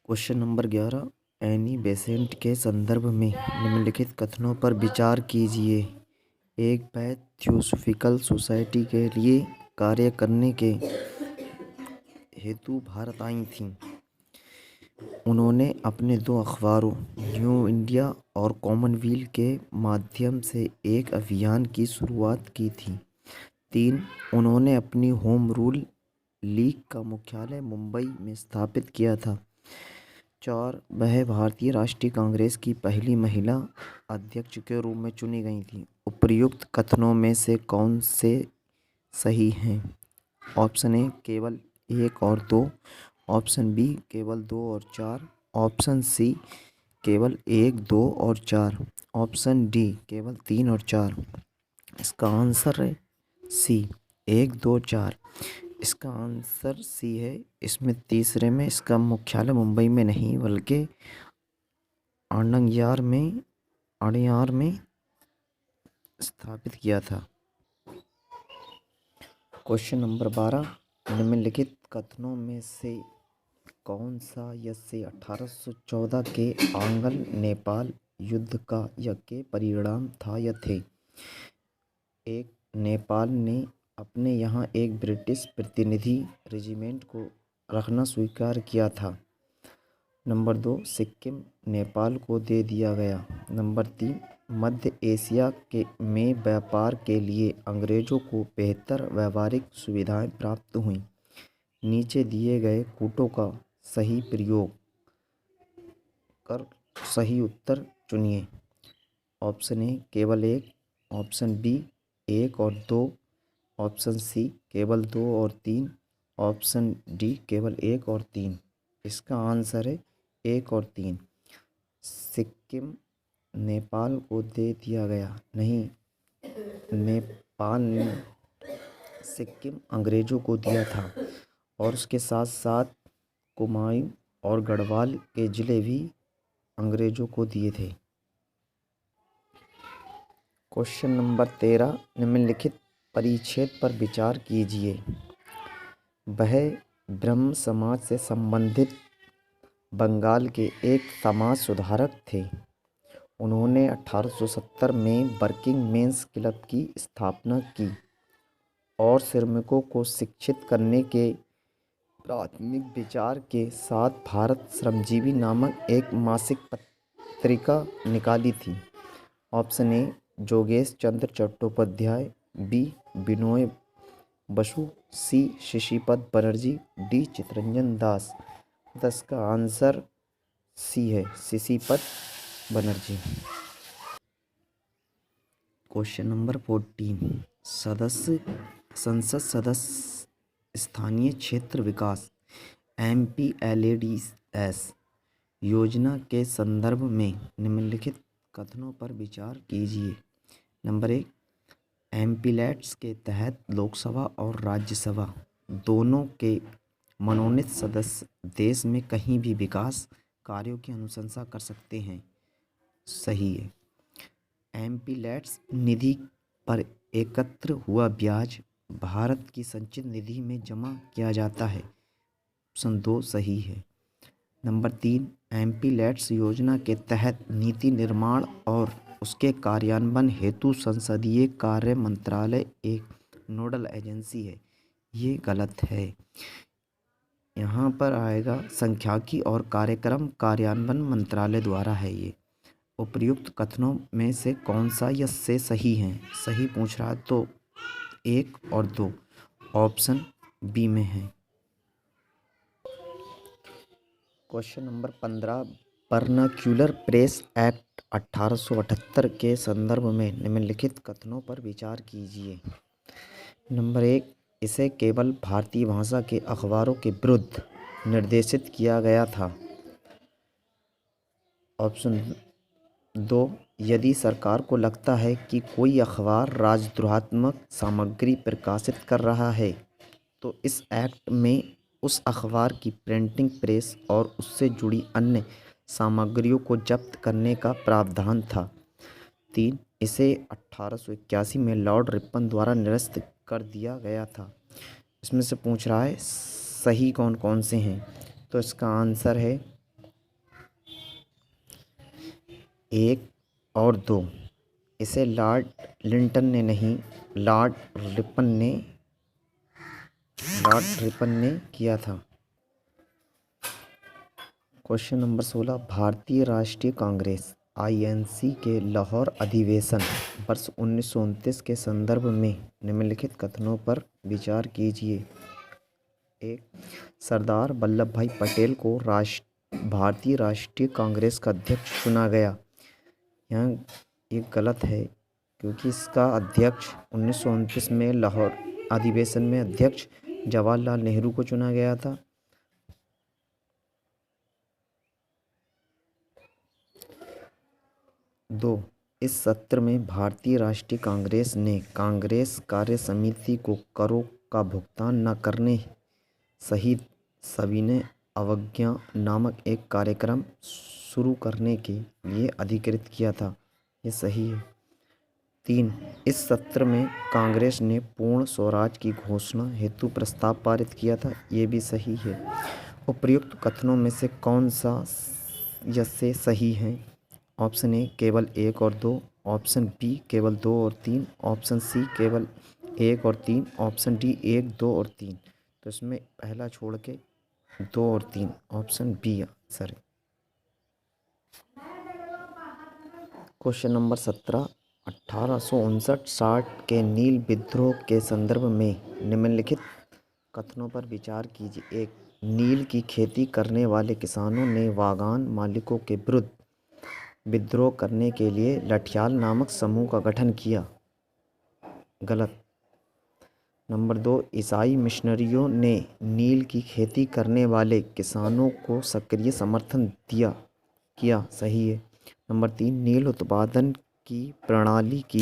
Question number 11 Annie Besant के संदर्भ में निम्नलिखित कथनों पर विचार कीजिए। एक वैध थियोसॉफिकल सोसाइटी के लिए कार्य करने के हेतु भारत आई थीं। उन्होंने अपने 2 अखबारों न्यू इंडिया और कॉमनवेल्थ के माध्यम से एक अभियान की शुरुआत की थी। 3. उन्होंने अपनी होम रूल लीग का मुख्यालय मुंबई में स्थापित किया था। 4. वह भारतीय राष्ट्रीय कांग्रेस की पहली महिला अध्यक्ष के रूप में चुनी गई थी। उपर्युक्त कथनों में से कौन से सही हैं? ऑप्शन ए केवल 1 और 2, ऑप्शन बी केवल 2 और 4, ऑप्शन सी केवल 1, 2 और 4, ऑप्शन डी केवल 3 और 4। इसका आंसर है सी 1, 2, 4। इसका आंसर सी है। इसमें तीसरे में इसका मुख्यालय मुंबई में नहीं बल्कि अड़यार में स्थापित किया था। क्वेश्चन नंबर 12 निम्नलिखित कथनों में से कौन सा यह 1814 के आंग्ल नेपाल युद्ध का के परिणाम था या थे? 1. नेपाल ने अपने यहाँ एक ब्रिटिश प्रतिनिधि रेजिमेंट को रखना स्वीकार किया था। नंबर 2. सिक्किम नेपाल को दे दिया गया। नंबर 3. मध्य एशिया में व्यापार के लिए अंग्रेजों को बेहतर व्यापारिक सुविधाएं प्राप्त हुईं। नीचे दिए गए कूटों का सही प्रयोग कर सही उत्तर चुनिए। ऑप्शन ए केवल 1, ऑप्शन बी 1 और 2, ऑप्शन सी केवल 2 और 3, ऑप्शन डी केवल 1 और 3। इसका आंसर है 1 और 3। सिक्किम नेपाल को दे दिया गया नहीं, नेपाल ने सिक्किम अंग्रेजों को दिया था और उसके साथ साथ कुमाऊं और गढ़वाल के ज़िले भी अंग्रेजों को दिए थे। क्वेश्चन नंबर 13 निम्नलिखित परिच्छेद पर विचार कीजिए। वह ब्रह्म समाज से संबंधित बंगाल के एक समाज सुधारक थे। उन्होंने 1870 में वर्किंग मेंस क्लब की स्थापना की और श्रमिकों को शिक्षित करने के प्राथमिक विचार के साथ भारत श्रमजीवी नामक एक मासिक पत्रिका निकाली थी। ऑप्शन ए जोगेश Chandra Chattopadhyay, B Binoy Basu, C Shashipada Banerjee, D Chittaranjan Das. इसका आंसर सी है शशिपद बनर्जी। क्वेश्चन नंबर 14 संसद सदस्य स्थानीय क्षेत्र विकास MPLADS योजना के संदर्भ में निम्नलिखित कथनों पर विचार कीजिए। नंबर 1 MPLADS के तहत लोकसभा और राज्यसभा दोनों के मनोनीत सदस्य देश में कहीं भी विकास कार्यों की अनुशंसा कर सकते हैं। सही है। MPLADS निधि पर एकत्र हुआ ब्याज भारत की संचित निधि में जमा किया जाता है। ऑप्शन 2 सही है। नंबर 3 MPLADS योजना के तहत नीति निर्माण और उसके कार्यान्वयन हेतु संसदीय कार्य मंत्रालय एक नोडल एजेंसी है। ये गलत है। यहाँ पर आएगा सांख्यिकी और कार्यक्रम कार्यान्वयन मंत्रालय द्वारा है ये। उपर्युक्त कथनों में से कौन सा यह से सही है? सही पूछ रहा है तो 1 और 2 ऑप्शन बी में है। Question number 15 vernacular press act 1878 के संदर्भ में निम्नलिखित कथनों पर विचार कीजिए। नंबर 1 इसे केवल भारतीय भाषा के अखबारों के विरुद्ध निर्देशित किया गया था। ऑप्शन 2 यदि सरकार को लगता है कि कोई अखबार राजद्रोहात्मक सामग्री प्रकाशित कर रहा है तो इस एक्ट में उस अखबार की प्रिंटिंग प्रेस और उससे जुड़ी अन्य सामग्रियों को जब्त करने का प्रावधान था। 3 इसे 1881 में लॉर्ड रिपन द्वारा निरस्त कर दिया गया था। इसमें से पूछ रहा है सही कौन कौन से हैं, तो इसका आंसर है 1 और 2। इसे लॉर्ड लिंटन ने नहीं, लॉर्ड रिपन ने किया था। क्वेश्चन नंबर 16, भारतीय राष्ट्रीय कांग्रेस INC के लाहौर अधिवेशन वर्ष 1929 के संदर्भ में निम्नलिखित कथनों पर विचार कीजिए। 1, सरदार वल्लभ भाई पटेल को भारतीय राष्ट्रीय कांग्रेस का अध्यक्ष चुना गया। यहाँ ये गलत है, क्योंकि इसका अध्यक्ष 1929 में लाहौर अधिवेशन में अध्यक्ष जवाहरलाल नेहरू को चुना गया था। 2, इस सत्र में भारतीय राष्ट्रीय कांग्रेस ने कांग्रेस कार्य समिति को करों का भुगतान न करने सहित सविनय अवज्ञा नामक एक कार्यक्रम शुरू करने के लिए अधिकृत किया था। ये सही है। 3, इस सत्र में कांग्रेस ने पूर्ण स्वराज की घोषणा हेतु प्रस्ताव पारित किया था। ये भी सही है। उपर्युक्त कथनों में से कौन सा से सही है? ऑप्शन ए केवल 1 और 2, ऑप्शन बी केवल 2 और 3, ऑप्शन सी केवल 1 और 3, ऑप्शन डी 1, 2 और 3। तो इसमें पहला छोड़ के 2 और 3, ऑप्शन बी आंसर है। क्वेश्चन नंबर 17, 1859-60 के नील विद्रोह के संदर्भ में निम्नलिखित कथनों पर विचार कीजिए। 1, नील की खेती करने वाले किसानों ने बागान मालिकों के विरुद्ध विद्रोह करने के लिए लठियाल नामक समूह का गठन किया। गलत। नंबर 2, ईसाई मिशनरियों ने नील की खेती करने वाले किसानों को सक्रिय समर्थन किया। सही है। नंबर 3, नील उत्पादन की प्रणाली की